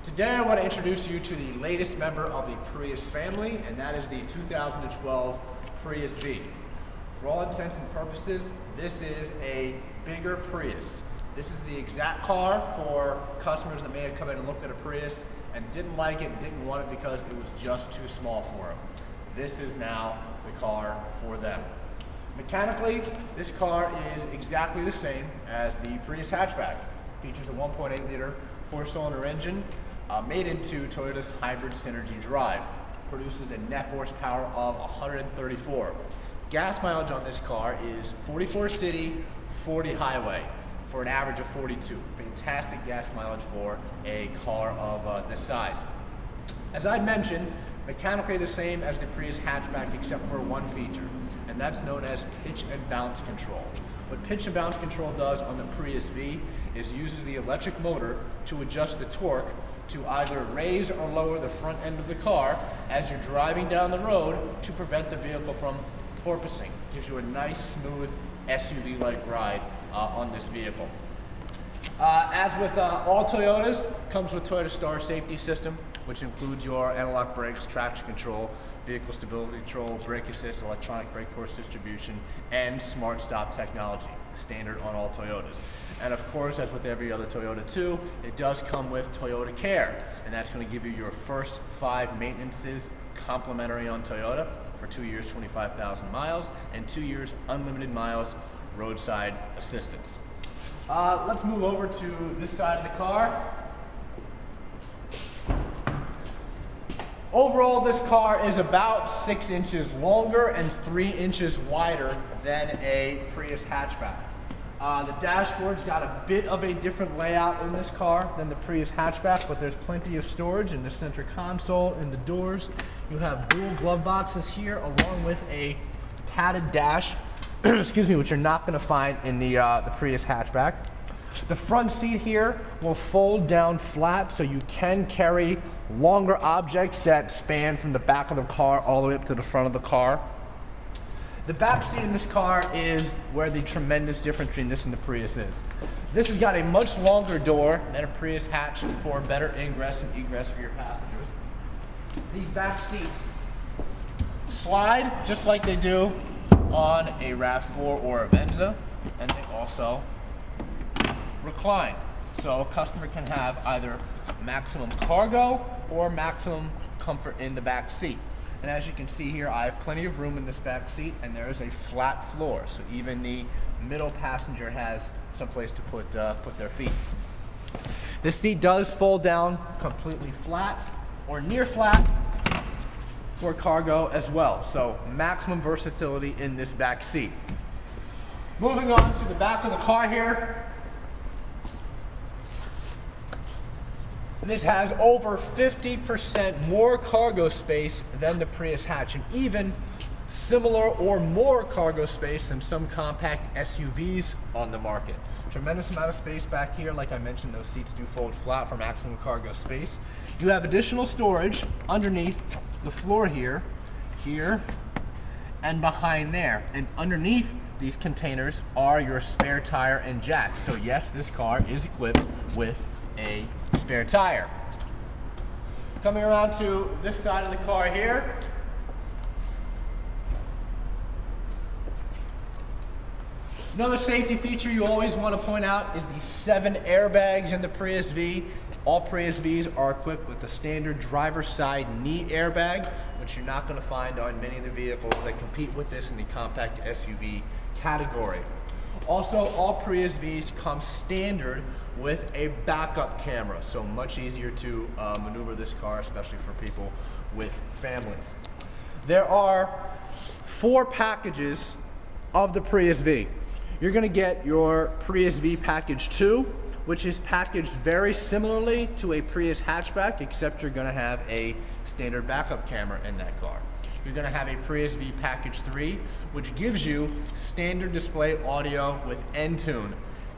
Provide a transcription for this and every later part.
Today I want to introduce you to the latest member of the Prius family, and that is the 2012 Prius V. For all intents and purposes, this is a bigger Prius. This is the exact car for customers that may have come in and looked at a Prius and didn't like it and didn't want it because it was just too small for them. This is now the car for them. Mechanically, this car is exactly the same as the Prius hatchback. Features a 1.8 liter four-cylinder engine made into Toyota's hybrid synergy drive. Produces a net horsepower of 134. Gas mileage on this car is 44 city, 40 highway, for an average of 42. Fantastic gas mileage for a car of this size. As I mentioned, mechanically the same as the Prius hatchback except for one feature, and that's known as pitch and bounce control. What pitch and bounce control does on the Prius V is uses the electric motor to adjust the torque to either raise or lower the front end of the car as you're driving down the road to prevent the vehicle from porpoising. Gives you a nice, smooth SUV-like ride on this vehicle. As with all Toyotas, comes with Toyota Star safety system, which includes your analog brakes, traction control, vehicle stability control, brake assist, electronic brake force distribution, and smart stop technology, standard on all Toyotas. And of course, as with every other Toyota too, it does come with Toyota Care, and that's going to give you your first 5 maintenances complimentary on Toyota for 2 years, 25,000 miles, and 2 years unlimited miles roadside assistance. Let's move over to this side of the car. Overall, this car is about 6 inches longer and 3 inches wider than a Prius hatchback. The dashboard's got a bit of a different layout in this car than the Prius hatchback, but there's plenty of storage in the center console, in the doors. You have dual glove boxes here, along with a padded dash, excuse me, which you're not going to find in the Prius hatchback. The front seat here will fold down flat, so you can carry longer objects that span from the back of the car all the way up to the front of the car. The back seat in this car is where the tremendous difference between this and the Prius is. This has got a much longer door than a Prius hatch for better ingress and egress for your passengers. These back seats slide just like they do on a RAV4 or a Venza, and they also recline. So a customer can have either maximum cargo or maximum comfort in the back seat. And as you can see here, I have plenty of room in this back seat, and there is a flat floor, so even the middle passenger has some place to put their feet. This seat does fold down completely flat or near flat for cargo as well, so maximum versatility in this back seat. Moving on to the back of the car here. This has over 50% more cargo space than the Prius hatch, and even similar or more cargo space than some compact SUVs on the market. Tremendous amount of space back here. Like I mentioned, those seats do fold flat for maximum cargo space. You have additional storage underneath the floor here, and behind there. And underneath these containers are your spare tire and jack. So yes, this car is equipped with a spare tire. Coming around to this side of the car here. Another safety feature you always want to point out is the 7 airbags in the Prius V. All Prius Vs are equipped with the standard driver's side knee airbag, which you're not going to find on many of the vehicles that compete with this in the compact SUV category. Also, all Prius Vs come standard with a backup camera, so much easier to maneuver this car, especially for people with families. There are 4 packages of the Prius V. You're going to get your Prius V Package 2, which is packaged very similarly to a Prius hatchback, except you're going to have a standard backup camera in that car. You're going to have a Prius V Package 3, which gives you standard display audio with Entune.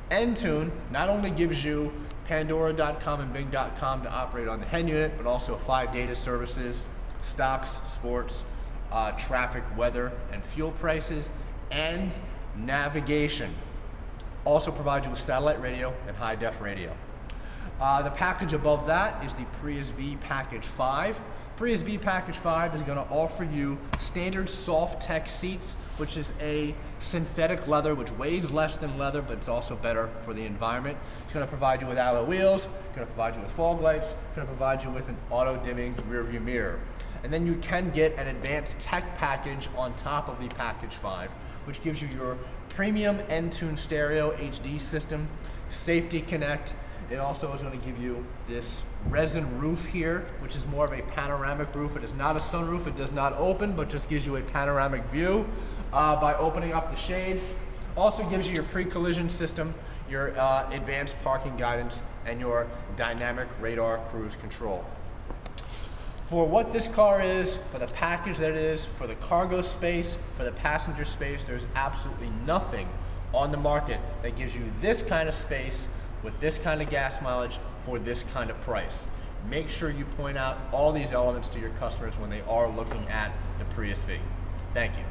Entune not only gives you Pandora.com and Bing.com to operate on the head unit, but also 5 data services, stocks, sports, traffic, weather, and fuel prices, and navigation. Also provides you with satellite radio and high-def radio. The package above that is the Prius V Package 5. Prius V Package 5 is going to offer you standard soft tech seats, which is a synthetic leather, which weighs less than leather, but it's also better for the environment. It's going to provide you with alloy wheels, it's going to provide you with fog lights, it's going to provide you with an auto-dimming rear view mirror. And then you can get an advanced tech package on top of the Package 5, which gives you your premium Entune stereo HD system, Safety Connect. It also is going to give you this resin roof here, which is more of a panoramic roof. It is not a sunroof, it does not open, but just gives you a panoramic view by opening up the shades. Also gives you your pre-collision system, your advanced parking guidance, and your dynamic radar cruise control. For what this car is, for the package that it is, for the cargo space, for the passenger space, there's absolutely nothing on the market that gives you this kind of space with this kind of gas mileage for this kind of price. Make sure you point out all these elements to your customers when they are looking at the Prius V. Thank you.